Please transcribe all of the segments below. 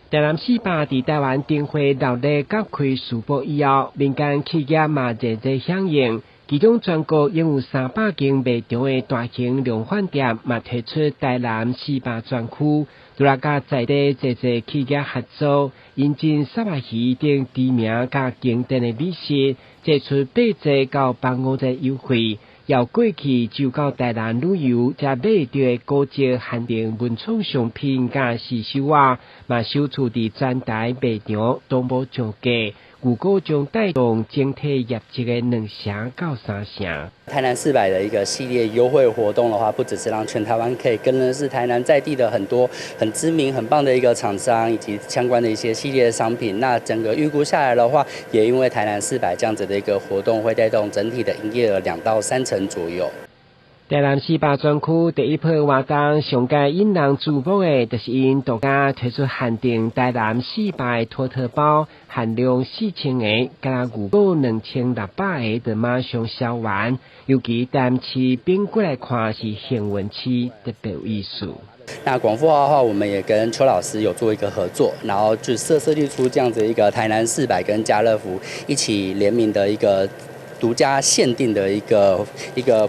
台南400伫台湾灯会热烈揭开序幕以后，民间企业嘛热烈响应，其中全国拥有300间卖场的大型量贩店嘛推出台南400专区，除了甲在地侪企业合作，引进沙巴鱼等知名甲经典的美食，推出8折到85折优惠。要过去就到台南旅游，才买到高级限定文创商品甲四手啊，嘛首次伫全台卖场都无涨价，预估将带动整体业绩的2成到3成。台南400的一个系列优惠活动的话，不只是让全台湾可以跟的是台南在地的很多很知名、很棒的一个厂商以及相关的一些系列商品。那整个预估下来的话，也因为台南400这样子的一个活动，会带动整体的营业额2到3成左右。台南400专区第一波活动上届引人注目的，就是因独家推出限定台南400托特包，限量4000个，加预估2600个，就马上销完。尤其台南市并过来看是幸运区，特别有意思。那广富号的话，我们也跟邱老师有做一个合作，然后就设计出这样子一个台南400跟家乐福一起联名的一个独家限定的一个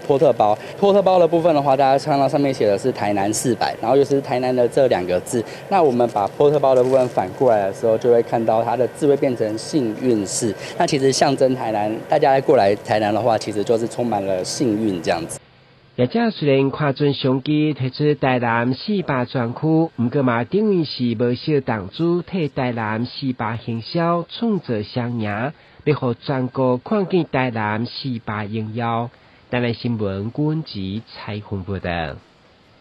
波特包。波特包的部分的话，大家看到上面写的是台南400，然后又是台南的这2个字。那我们把波特包的部分反过来的时候，就会看到它的字会变成幸运饰。那其实象征台南，大家过来台南的话，其实就是充满了幸运这样子。业者虽然跨阵商机推出台南400专区，不过嘛等于是无少党主替台南400行销创造双赢，要予全国看见台南400荣耀。台南新闻郭文吉采访报道。